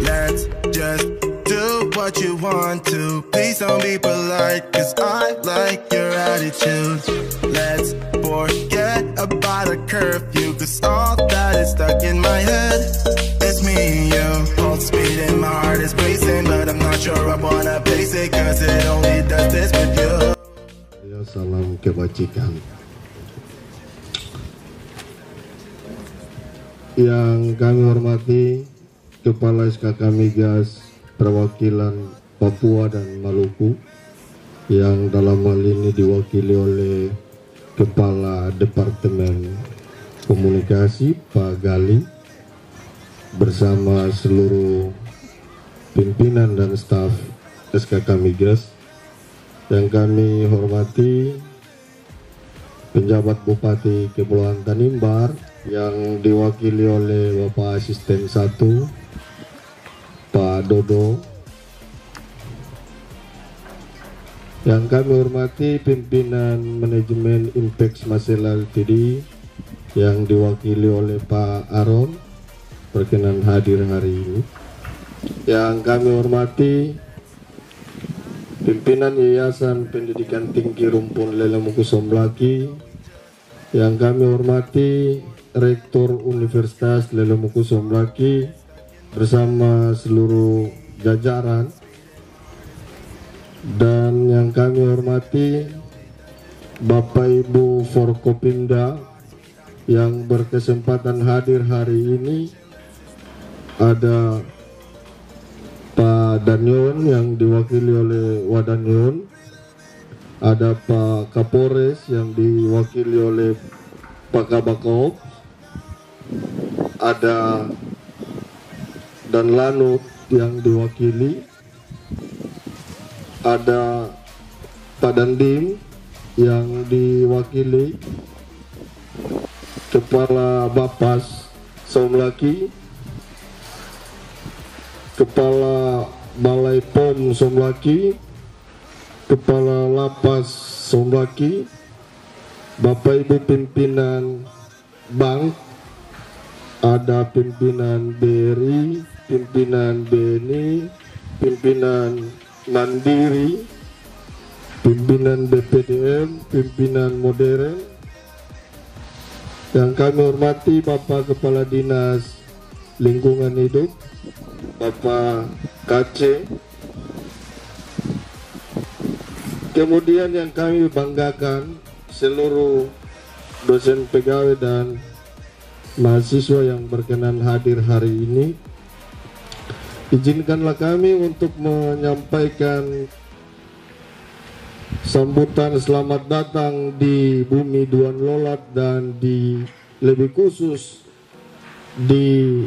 Let's just do what you want to. Please don't be polite, cause I like your attitude. Let's forget about a curfew, cause all that is stuck in my head. It's me and you, pulse speed and my heart is racing, but I'm not sure I wanna face it, cause it only does this with you. Ya, salam kebajikan. Yang kami hormati Kepala SKK Migas perwakilan Papua dan Maluku, yang dalam hal ini diwakili oleh Kepala Departemen Komunikasi Pak Gali bersama seluruh pimpinan dan staf SKK Migas. Yang kami hormati penjabat Bupati Kepulauan Tanimbar yang diwakili oleh Bapak Asisten 1 Pak Dodo. Yang kami hormati pimpinan manajemen Impex Masela Ltd yang diwakili oleh Pak Aron berkenan hadir hari ini. Yang kami hormati pimpinan Yayasan Pendidikan Tinggi Rumpun Lelemuku Somlaki. Yang kami hormati Rektor Universitas Lelemuku Somlaki bersama seluruh jajaran, dan yang kami hormati Bapak Ibu Forkopimda yang berkesempatan hadir hari ini. Ada Pak Danyon yang diwakili oleh Wadanyon, ada Pak Kapolres yang diwakili oleh Pak Kabakop, ada dan Lanut yang diwakili, ada Pak Dandim yang diwakili Kepala Bapas Somlaki, Kepala Balai POM Somlaki, Kepala Lapas Somlaki, Bapak Ibu pimpinan bank, ada pimpinan BRI, pimpinan BNI, pimpinan Mandiri, pimpinan BPDM, pimpinan Modern. Yang kami hormati Bapak Kepala Dinas Lingkungan Hidup, Bapak KC. Kemudian yang kami banggakan seluruh dosen pegawai dan mahasiswa yang berkenan hadir hari ini. Izinkanlah kami untuk menyampaikan sambutan selamat datang di bumi Duan Lolat dan lebih khusus di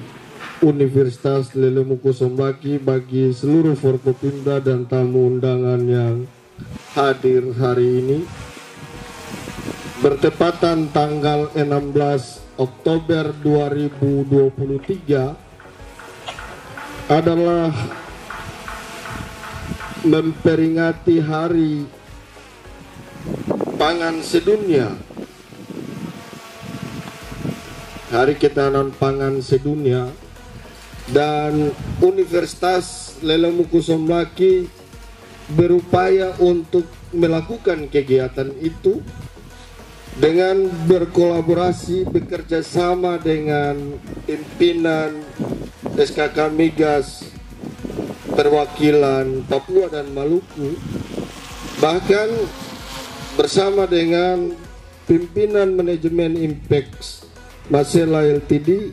Universitas Lelemuku Somlaki bagi seluruh Forkopimda dan tamu undangan yang hadir hari ini. Bertepatan tanggal 16 Oktober 2023 adalah memperingati Hari Pangan Sedunia, Hari Ketahanan Pangan Sedunia, dan Universitas Lelemuku Somlaki berupaya untuk melakukan kegiatan itu dengan berkolaborasi bekerja sama dengan pimpinan SKK Migas perwakilan Papua dan Maluku, bahkan bersama dengan pimpinan manajemen Impex Masela Ltd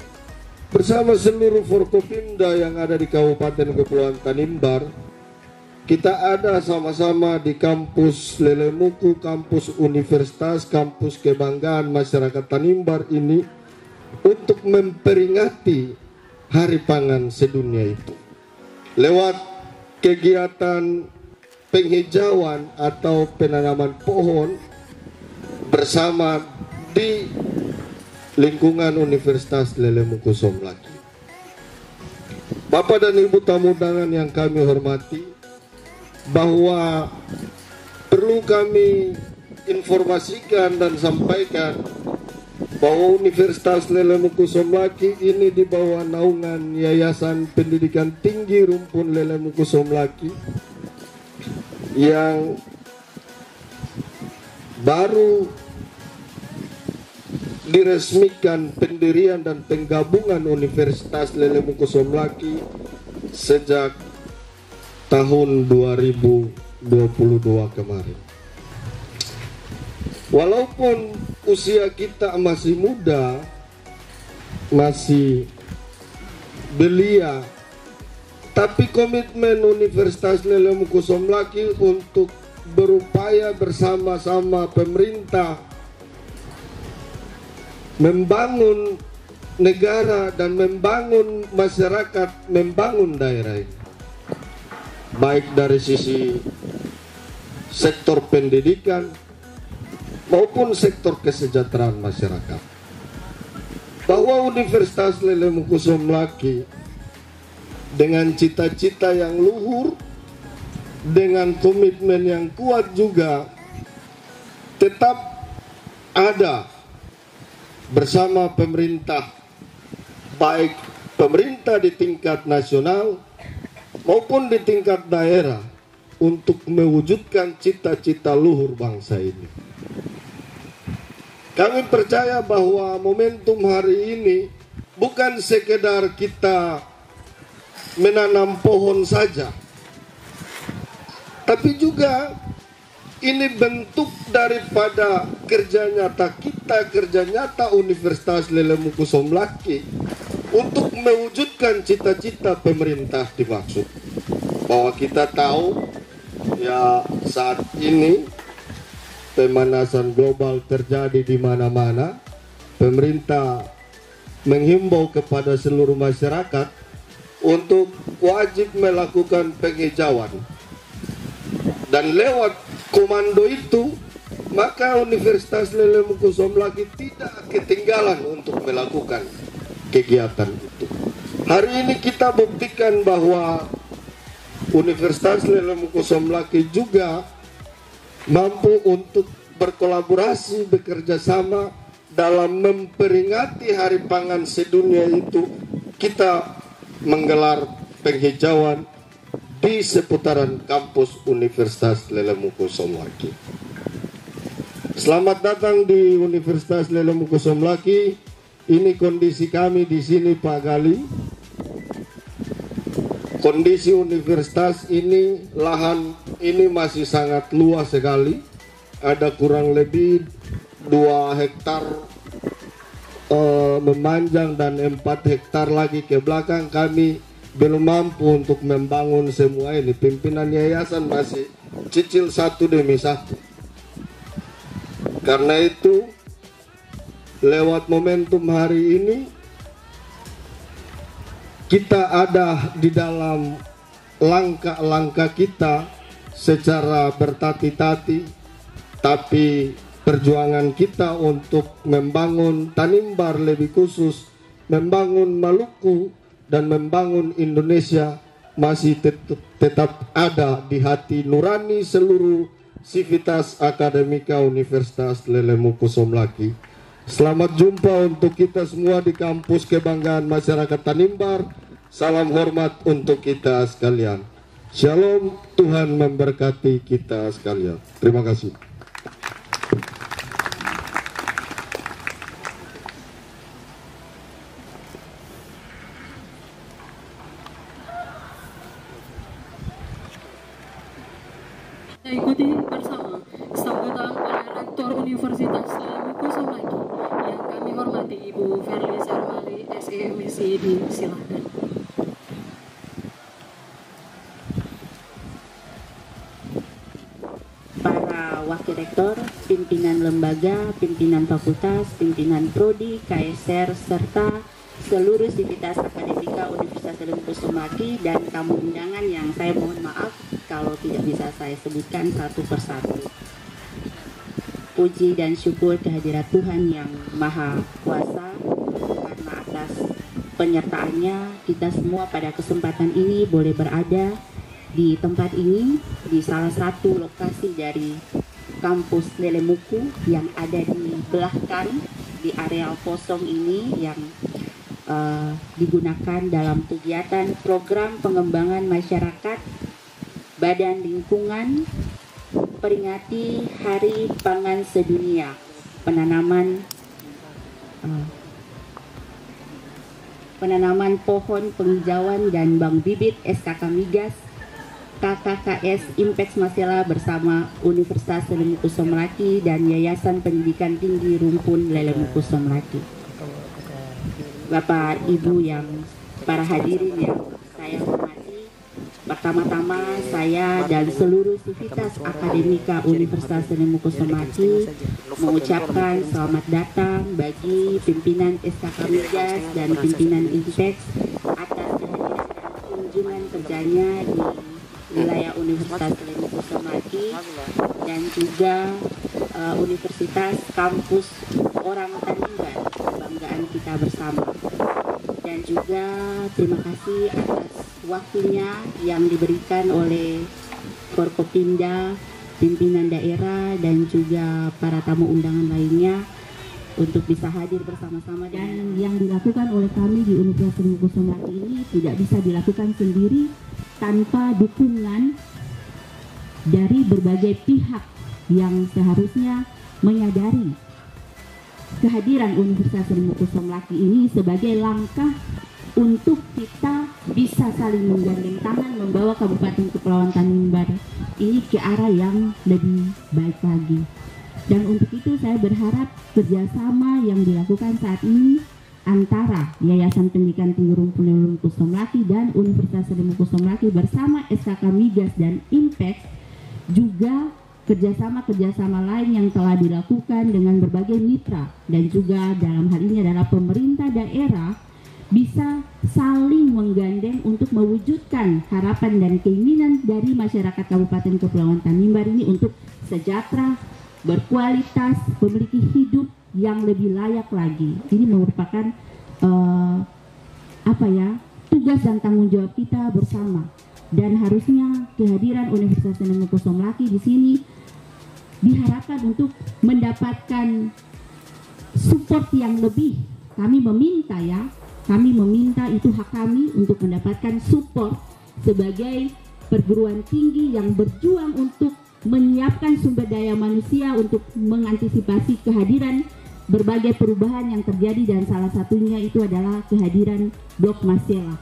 bersama seluruh Forkopimda yang ada di Kabupaten Kepulauan Tanimbar. Kita ada sama-sama di kampus Lelemuku, kampus universitas, kampus kebanggaan masyarakat Tanimbar ini untuk memperingati Hari Pangan Sedunia itu. lewat kegiatan penghijauan atau penanaman pohon bersama di lingkungan Universitas Lelemuku Somlaki. Bapak dan Ibu tamu undangan yang kami hormati, bahwa perlu kami informasikan dan sampaikan bahwa Universitas Lelemuku Somlaki ini di bawah naungan Yayasan Pendidikan Tinggi Rumpun Lelemuku Somlaki yang baru diresmikan pendirian dan penggabungan Universitas Lelemuku Somlaki sejak tahun 2022 kemarin. Walaupun usia kita masih muda, masih belia, tapi komitmen Universitas Lelemuku Somlaki untuk berupaya bersama-sama pemerintah membangun negara dan membangun masyarakat, membangun daerah ini, baik dari sisi sektor pendidikan maupun sektor kesejahteraan masyarakat. Bahwa Universitas Lelemuku Somlaki dengan cita-cita yang luhur, dengan komitmen yang kuat juga, tetap ada bersama pemerintah, baik pemerintah di tingkat nasional maupun di tingkat daerah, untuk mewujudkan cita-cita luhur bangsa ini. Kami percaya bahwa momentum hari ini bukan sekedar kita menanam pohon saja, tapi juga ini bentuk daripada kerja nyata kita, kerja nyata Universitas Lelemuku Somlaki untuk mewujudkan cita-cita pemerintah dimaksud. Bahwa kita tahu ya saat ini pemanasan global terjadi di mana-mana. Pemerintah menghimbau kepada seluruh masyarakat untuk wajib melakukan penghijauan. Dan lewat komando itu, maka Universitas Lelemuku Somlaki tidak ketinggalan untuk melakukan kegiatan itu. Hari ini kita buktikan bahwa Universitas Lelemuku Somlaki juga mampu untuk berkolaborasi, bekerja sama dalam memperingati Hari Pangan Sedunia itu. Kita menggelar penghijauan di seputaran kampus Universitas Lelemuku Somlaki. Selamat datang di Universitas Lelemuku Somlaki. Ini kondisi kami di sini, Pak Gali. Kondisi universitas ini, lahan ini masih sangat luas sekali. Ada kurang lebih 2 hektar memanjang dan 4 hektar lagi ke belakang. Kami belum mampu untuk membangun semua ini. Pimpinan yayasan masih cicil satu demi satu. Karena itu, lewat momentum hari ini, kita ada di dalam langkah-langkah kita secara bertati-tati, tapi perjuangan kita untuk membangun Tanimbar, lebih khusus membangun Maluku dan membangun Indonesia, masih tetap ada di hati nurani seluruh sivitas akademika Universitas Lelemuku Somlaki. Selamat jumpa untuk kita semua di kampus kebanggaan masyarakat Tanimbar. Salam hormat untuk kita sekalian. Shalom, Tuhan memberkati kita sekalian. Terima kasih. Ikuti bersama sambutan oleh Rektor Universitas Lelemuku Somlaki yang kami hormati Ibu Verly Sarmali, SEMSI. Silakan. Para Wakil Rektor, pimpinan lembaga, pimpinan fakultas, pimpinan prodi, KSR, serta seluruh sivitas akademika Universitas Lemhanas Maki dan tamu undangan yang saya mohon maaf kalau tidak bisa saya sebutkan satu persatu. Puji dan syukur kehadirat Tuhan yang Maha Kuasa karena atas penyertaannya kita semua pada kesempatan ini boleh berada di tempat ini, di salah satu lokasi dari kampus Lelemuku yang ada di belakang di areal kosong ini yang digunakan dalam kegiatan program pengembangan masyarakat Badan Lingkungan peringati Hari Pangan Sedunia, penanaman pohon penghijauan dan bank bibit SKK Migas KKKS Impex Masela bersama Universitas Lemhanas Melati dan Yayasan Pendidikan Tinggi Rumpun Lemhanas Melati. Bapak Ibu yang para hadirin yang saya hormati, pertama-tama saya dan seluruh sivitas akademika Universitas Lemhanas Melati mengucapkan selamat datang bagi pimpinan SKK Migas dan pimpinan Impex atas kehadiran dan kunjungan kerjanya di wilayah Universitas Lemhanas Melati dan juga Universitas Kampus Orang Tanimbar, kebanggaan kita bersama. Dan juga terima kasih atas waktunya yang diberikan oleh Forkopimda, pimpinan daerah dan juga para tamu undangan lainnya untuk bisa hadir bersama-sama. Dan yang dilakukan oleh kami di Universitas Lemhanas Melati ini tidak bisa dilakukan sendiri tanpa dukungan dari berbagai pihak yang seharusnya menyadari kehadiran Universitas Lemhanas Melati ini sebagai langkah untuk kita bisa saling menggandeng tangan membawa Kabupaten Kepulauan Tanimbar ini ke arah yang lebih baik lagi. Dan untuk itu saya berharap kerjasama yang dilakukan saat ini antara Yayasan Pendidikan Tinggi Rumpun Lemhanas Melati dan Universitas Lemhanas Melati bersama SKK Migas dan Impex juga kerjasama lain yang telah dilakukan dengan berbagai mitra dan juga dalam hal ini adalah pemerintah daerah bisa saling menggandeng untuk mewujudkan harapan dan keinginan dari masyarakat Kabupaten Kepulauan Tanimbar ini untuk sejahtera, berkualitas, memiliki hidup yang lebih layak lagi. Ini merupakan tugas dan tanggung jawab kita bersama. Dan harusnya kehadiran Universitas Lemhanas Melati di sini diharapkan untuk mendapatkan support yang lebih. Kami meminta itu hak kami untuk mendapatkan support sebagai perguruan tinggi yang berjuang untuk menyiapkan sumber daya manusia untuk mengantisipasi kehadiran berbagai perubahan yang terjadi dan salah satunya itu adalah kehadiran Blok Masela.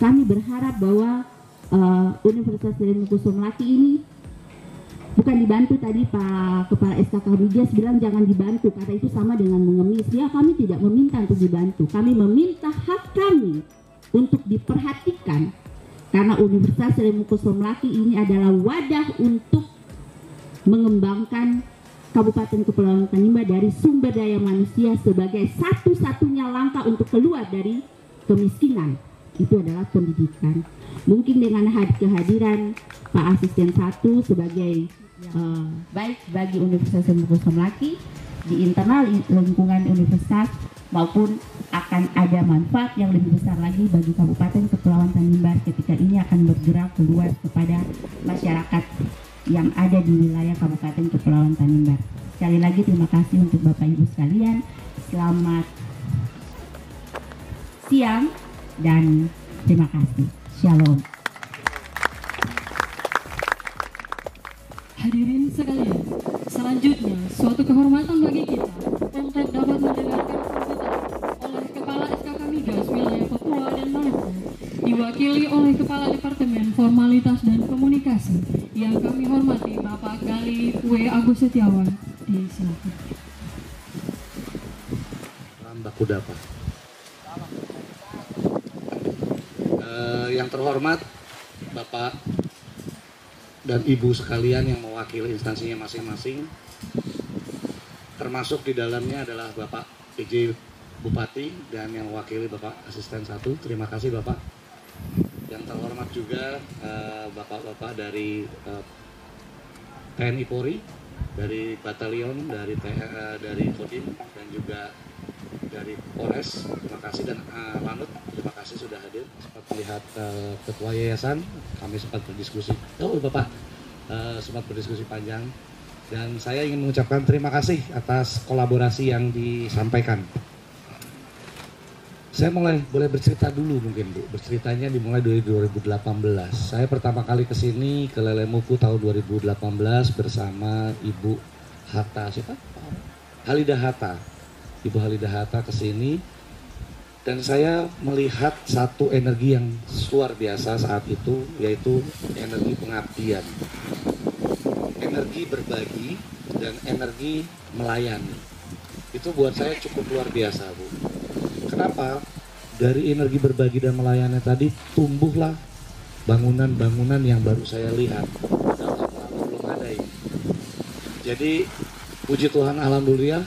Kami berharap bahwa Universitas Lemhanas Melati ini bukan dibantu. Tadi Pak Kepala SKK Migas bilang jangan dibantu karena itu sama dengan mengemis. Ya, kami tidak meminta untuk dibantu. Kami meminta hak kami untuk diperhatikan karena Universitas Lemhanas Melati ini adalah wadah untuk mengembangkan Kabupaten Kepulauan Tanimbar dari sumber daya manusia sebagai satu-satunya langkah untuk keluar dari kemiskinan. Itu adalah pendidikan. Mungkin dengan kehadiran Pak Asisten 1 sebagai baik bagi Universitas Lemhanas Melati di internal lingkungan universitas maupun akan ada manfaat yang lebih besar lagi bagi Kabupaten Kepulauan Tanimbar ketika ini akan bergerak keluar kepada masyarakat yang ada di wilayah Kabupaten Kepulauan Tanimbar. Sekali lagi terima kasih untuk Bapak Ibu sekalian. Selamat siang dan terima kasih. Shalom. Hadirin sekalian, selanjutnya suatu kehormatan bagi kita untuk dapat mendengarkan sambutan oleh Kepala SKK Migas wilayah Papua dan Maluku, diwakili oleh Kepala Departemen Formalitas dan Komunikasi yang kami hormati Bapak Gali W. Agus Setiawan. Disilakan. Baku dapat. Yang terhormat Bapak dan Ibu sekalian yang mewakili instansinya masing-masing, termasuk di dalamnya adalah Bapak PJ Bupati dan yang mewakili Bapak Asisten 1, terima kasih Bapak. Yang terhormat juga Bapak-Bapak dari TNI Polri, dari Batalion, dari Kodim, dan juga dari Polres. Terima kasih, dan Lanut, terima kasih sudah hadir. Sempat melihat Ketua Yayasan, kami sempat berdiskusi. Oh Bapak, sempat berdiskusi panjang. Dan saya ingin mengucapkan terima kasih atas kolaborasi yang disampaikan. Saya boleh bercerita dulu mungkin Bu. Berceritanya dimulai dari 2018. Saya pertama kali ke sini ke Lelemuku tahun 2018 bersama Ibu Hatta, siapa? Halida Hatta. Ibu Halida Hatta ke sini dan saya melihat satu energi yang luar biasa saat itu, yaitu energi pengabdian. Energi berbagi dan energi melayani. Itu buat saya cukup luar biasa, Bu. Kenapa? Dari energi berbagi dan melayani tadi tumbuhlah bangunan-bangunan yang baru saya lihat. Belum ada ini. Jadi puji Tuhan, alhamdulillah,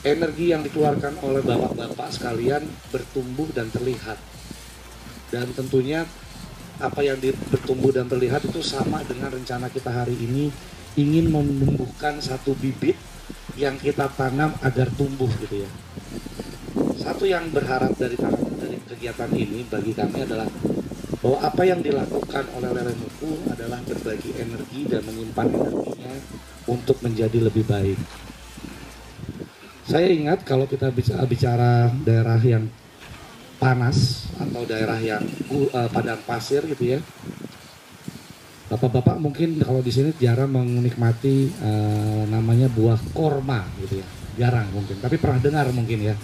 energi yang dikeluarkan oleh bapak-bapak sekalian bertumbuh dan terlihat. Dan tentunya apa yang bertumbuh dan terlihat itu sama dengan rencana kita hari ini, ingin menumbuhkan satu bibit yang kita tanam agar tumbuh gitu ya. Satu yang berharap dari kegiatan ini bagi kami adalah bahwa apa yang dilakukan oleh Lelemuku adalah berbagi energi dan menyimpan energinya untuk menjadi lebih baik. Saya ingat kalau kita bicara daerah yang panas atau daerah yang padang pasir gitu ya. Bapak-bapak mungkin kalau di sini jarang menikmati namanya buah korma gitu ya. Jarang mungkin, tapi pernah dengar mungkin ya.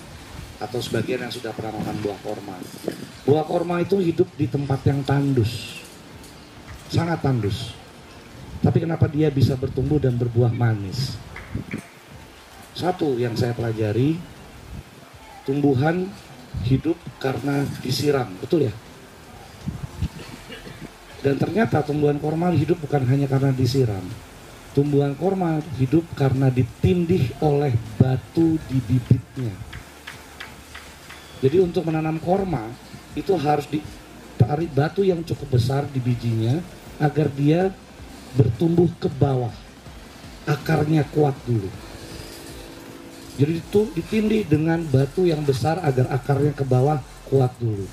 Atau sebagian yang sudah pernah makan buah korma. Buah korma itu hidup di tempat yang tandus, sangat tandus. Tapi kenapa dia bisa bertumbuh dan berbuah manis? Satu yang saya pelajari, tumbuhan hidup karena disiram, betul ya? Dan ternyata tumbuhan korma hidup bukan hanya karena disiram. Tumbuhan korma hidup karena ditindih oleh batu di bibitnya. Jadi untuk menanam korma itu harus ditarik batu yang cukup besar di bijinya agar dia bertumbuh ke bawah, akarnya kuat dulu. Jadi itu ditindih dengan batu yang besar agar akarnya ke bawah kuat dulu.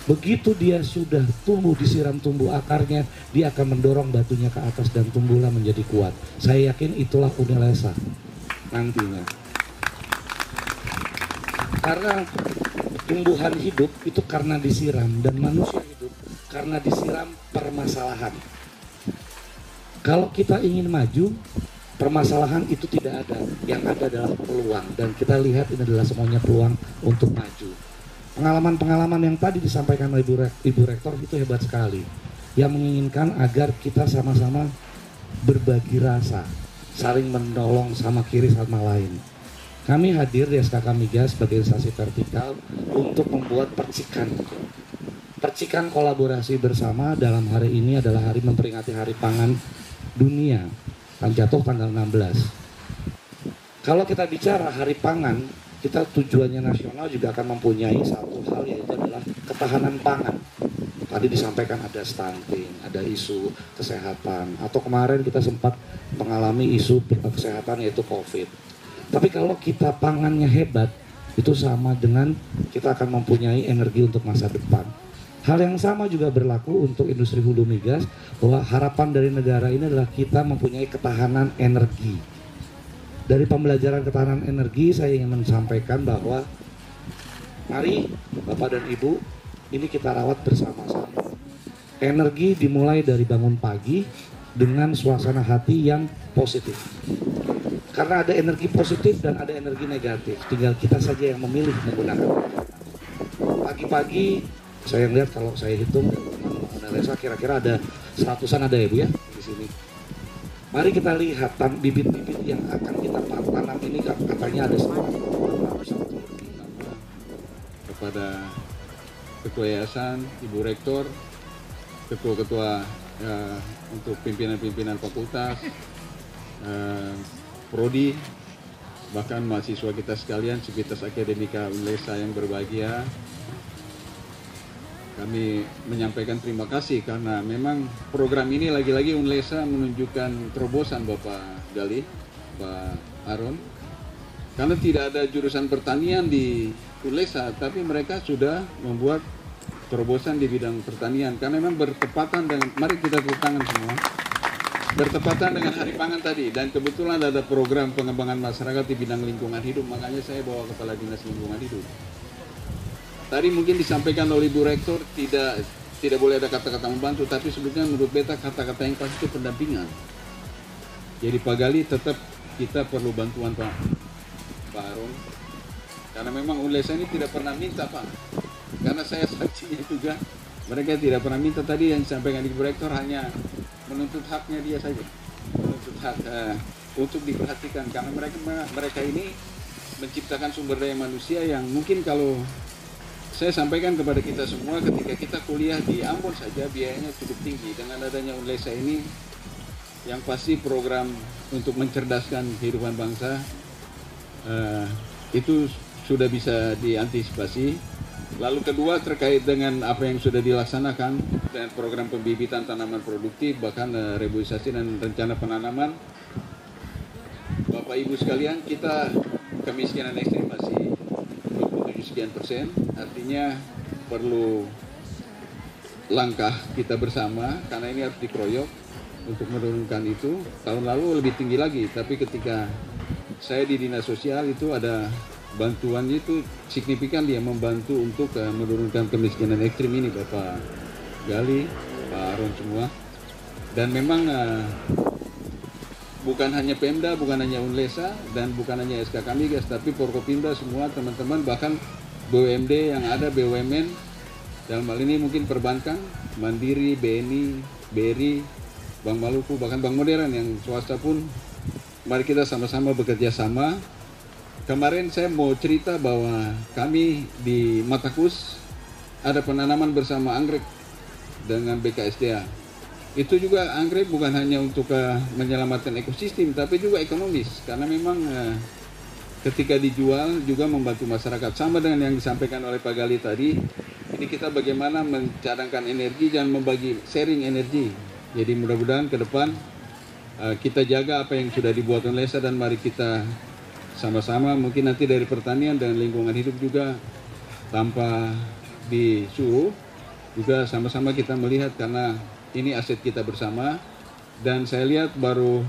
Begitu dia sudah tumbuh, disiram tumbuh akarnya, dia akan mendorong batunya ke atas dan tumbuhlah menjadi kuat. Saya yakin itulah Unilesa nantinya. Karena tumbuhan hidup itu karena disiram, dan manusia hidup karena disiram permasalahan. Kalau kita ingin maju, permasalahan itu tidak ada. Yang ada adalah peluang, dan kita lihat ini adalah semuanya peluang untuk maju. Pengalaman-pengalaman yang tadi disampaikan oleh Ibu Rektor itu hebat sekali, yang menginginkan agar kita sama-sama berbagi rasa, saling menolong sama kiri sama lain. Kami hadir di SKK Migas sebagai instansi vertikal untuk membuat percikan kolaborasi bersama. Dalam hari ini adalah hari memperingati Hari Pangan Dunia, akan jatuh tanggal 16. Kalau kita bicara Hari Pangan, kita tujuannya nasional juga akan mempunyai satu hal, yaitu adalah ketahanan pangan. Tadi disampaikan ada stunting, ada isu kesehatan, atau kemarin kita sempat mengalami isu kesehatan yaitu COVID. Tapi kalau kita pangannya hebat, itu sama dengan kita akan mempunyai energi untuk masa depan. Hal yang sama juga berlaku untuk industri hulu migas, bahwa harapan dari negara ini adalah kita mempunyai ketahanan energi. Dari pembelajaran ketahanan energi, saya ingin menyampaikan bahwa mari Bapak dan Ibu, ini kita rawat bersama-sama. Energi dimulai dari bangun pagi dengan suasana hati yang positif. Karena ada energi positif dan ada energi negatif. Tinggal kita saja yang memilih menggunakan. Pagi-pagi saya lihat, kalau saya hitung Unilesa kira-kira ada 100-an ada ya Bu ya di sini. Mari kita lihat bibit-bibit yang akan kita tanam ini, katanya ada 100 lebih. Kepada Ketua Yayasan, Ibu Rektor, Ketua-ketua untuk pimpinan-pimpinan fakultas, Prodi, bahkan mahasiswa kita sekalian, Sivitas Akademika Unlesa yang berbahagia. Kami menyampaikan terima kasih karena memang program ini lagi-lagi Unlesa menunjukkan terobosan Bapak Gali, Pak Aron. Karena tidak ada jurusan pertanian di Unlesa, tapi mereka sudah membuat terobosan di bidang pertanian. Karena memang bertepatan dengan, mari kita tepuk tangan semua, bertepatan dengan Hari Pangan tadi. Dan kebetulan ada program pengembangan masyarakat di bidang lingkungan hidup, makanya saya bawa Kepala Dinas Lingkungan Hidup. Tadi mungkin disampaikan oleh Ibu Rektor, tidak boleh ada kata-kata membantu, tapi sebetulnya menurut beta kata-kata yang pas itu pendampingan. Jadi Pak Gali tetap kita perlu bantuan Pak Aron, karena memang Unlesa ini tidak pernah minta Pak, karena saya saksinya juga, mereka tidak pernah minta. Tadi yang disampaikan Ibu Rektor hanya menuntut haknya dia saja, menuntut hak untuk diperhatikan, karena mereka ini menciptakan sumber daya manusia yang mungkin kalau saya sampaikan kepada kita semua, ketika kita kuliah di Ambon saja biayanya cukup tinggi. Dengan adanya Unlesa ini, yang pasti program untuk mencerdaskan kehidupan bangsa itu sudah bisa diantisipasi. Lalu kedua, terkait dengan apa yang sudah dilaksanakan dengan program pembibitan tanaman produktif, bahkan reboisasi dan rencana penanaman. Bapak Ibu sekalian, kita kemiskinan ekstrim masih 27 sekian persen, artinya perlu langkah kita bersama karena ini harus dikeroyok untuk menurunkan itu. Tahun lalu lebih tinggi lagi, tapi ketika saya di Dinas Sosial itu ada bantuannya itu signifikan, dia membantu untuk menurunkan kemiskinan ekstrim ini, Bapak Gali, Pak Aron semua. Dan memang bukan hanya Pemda, bukan hanya Unlesa, dan bukan hanya SKK Migas, tapi Forkopimda semua teman-teman, bahkan BUMD yang ada, BUMN, dalam hal ini mungkin perbankan, Mandiri, BNI, BRI, Bank Maluku, bahkan Bank Modern yang swasta pun, mari kita sama-sama bekerja sama. Kemarin saya mau cerita bahwa kami di Matakus ada penanaman bersama anggrek dengan BKSDA. Itu juga anggrek bukan hanya untuk menyelamatkan ekosistem, tapi juga ekonomis. Karena memang ketika dijual juga membantu masyarakat. Sama dengan yang disampaikan oleh Pak Gali tadi, ini kita bagaimana mencadangkan energi dan membagi sharing energi. Jadi mudah-mudahan ke depan kita jaga apa yang sudah dibuat Unlesa, dan mari kita sama-sama mungkin nanti dari pertanian dan lingkungan hidup juga tanpa disuruh juga sama-sama kita melihat, karena ini aset kita bersama. Dan saya lihat baru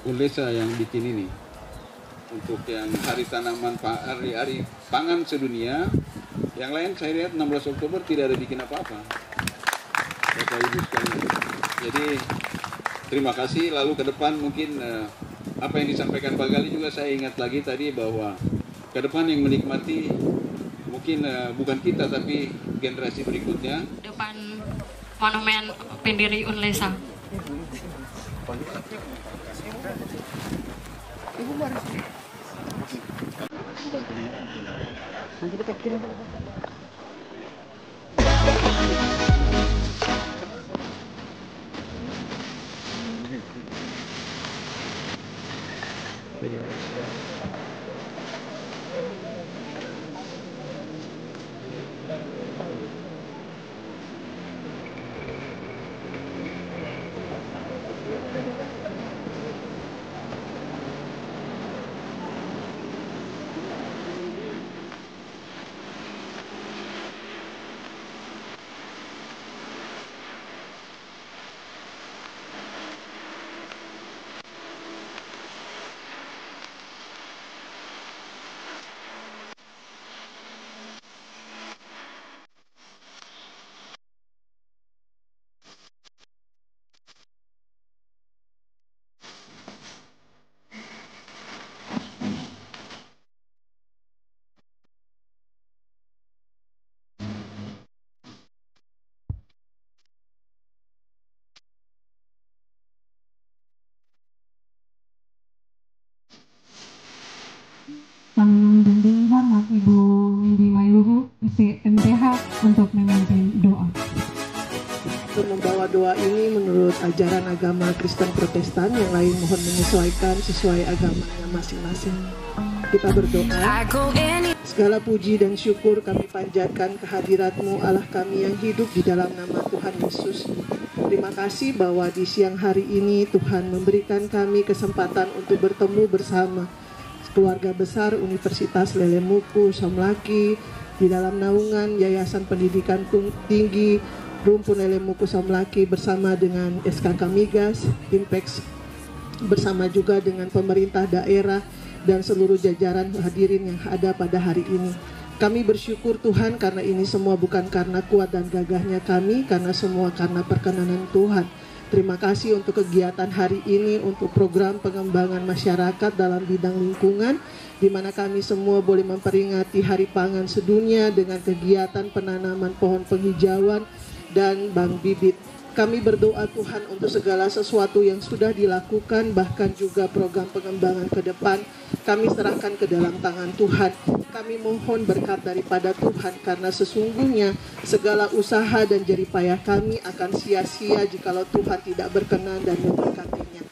Unlesa yang bikin ini untuk yang hari tanaman, hari pangan sedunia. Yang lain saya lihat 16 Oktober tidak ada bikin apa-apa, Bapak Ibu sekalian. Jadi terima kasih. Lalu ke depan mungkin apa yang disampaikan Pak Gali juga saya ingat lagi tadi, bahwa ke depan yang menikmati mungkin bukan kita tapi generasi berikutnya. Depan monumen pendiri Unlesa. Dengan hormat Ibu Windy Mailuhu, MPH, untuk memimpin doa. Untuk membawa doa ini menurut ajaran agama Kristen Protestan, yang lain mohon menyesuaikan sesuai agamanya masing-masing. Kita berdoa. Segala puji dan syukur kami panjatkan kehadirat-Mu Allah kami yang hidup di dalam nama Tuhan Yesus. Terima kasih bahwa di siang hari ini Tuhan memberikan kami kesempatan untuk bertemu bersama keluarga besar Universitas Lelemuku Somlaki di dalam naungan Yayasan Pendidikan Tinggi Rumpun Lelemuku Somlaki bersama dengan SKK Migas, Impex, bersama juga dengan pemerintah daerah dan seluruh jajaran hadirin yang ada pada hari ini. Kami bersyukur Tuhan karena ini semua bukan karena kuat dan gagahnya kami, karena semua karena perkenanan Tuhan. Terima kasih untuk kegiatan hari ini, untuk program pengembangan masyarakat dalam bidang lingkungan, di mana kami semua boleh memperingati Hari Pangan Sedunia dengan kegiatan penanaman pohon penghijauan dan bank bibit. Kami berdoa Tuhan untuk segala sesuatu yang sudah dilakukan, bahkan juga program pengembangan ke depan, kami serahkan ke dalam tangan Tuhan. Kami mohon berkat daripada Tuhan, karena sesungguhnya segala usaha dan jerih payah kami akan sia-sia jikalau Tuhan tidak berkenan dan memberkatinya.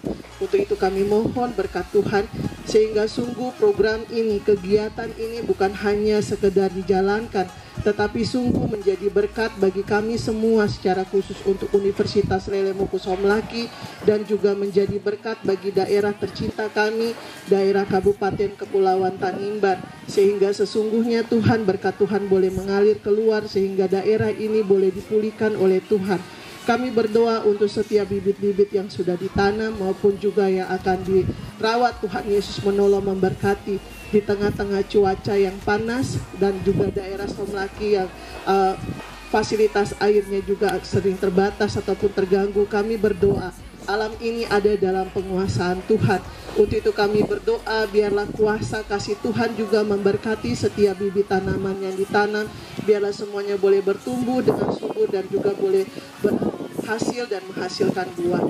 Untuk itu kami mohon berkat Tuhan, sehingga sungguh program ini, kegiatan ini bukan hanya sekedar dijalankan, tetapi sungguh menjadi berkat bagi kami semua secara khusus untuk Universitas Lelemuku Somlaki, dan juga menjadi berkat bagi daerah tercinta kami, daerah Kabupaten Kepulauan Tanimbar, sehingga sesungguhnya Tuhan, berkat Tuhan boleh mengalir keluar sehingga daerah ini boleh dipulihkan oleh Tuhan. Kami berdoa untuk setiap bibit-bibit yang sudah ditanam maupun juga yang akan dirawat. Tuhan Yesus menolong memberkati di tengah-tengah cuaca yang panas dan juga daerah Somlaki yang fasilitas airnya juga sering terbatas ataupun terganggu. Kami berdoa alam ini ada dalam penguasaan Tuhan. Untuk itu kami berdoa biarlah kuasa kasih Tuhan juga memberkati setiap bibit tanaman yang ditanam. Biarlah semuanya boleh bertumbuh dengan subur dan juga boleh berhasil dan menghasilkan buah.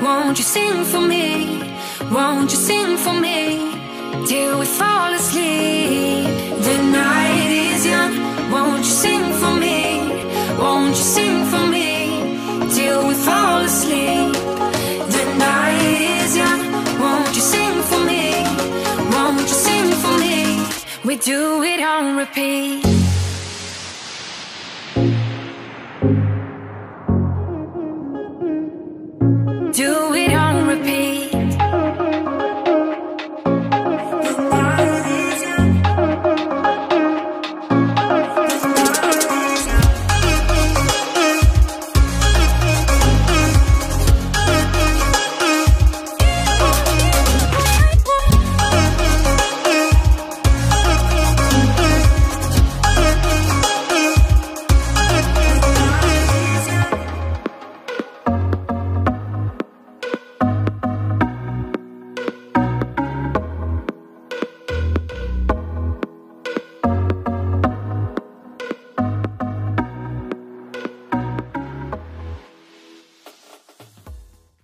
Won't you sing for me? Won't you sing for me? Till we fall asleep. The night is young. Won't you sing for me? Won't you sing for me? Till we fall asleep. The night is young. Won't you sing for me? Won't you sing for me? We do it on repeat.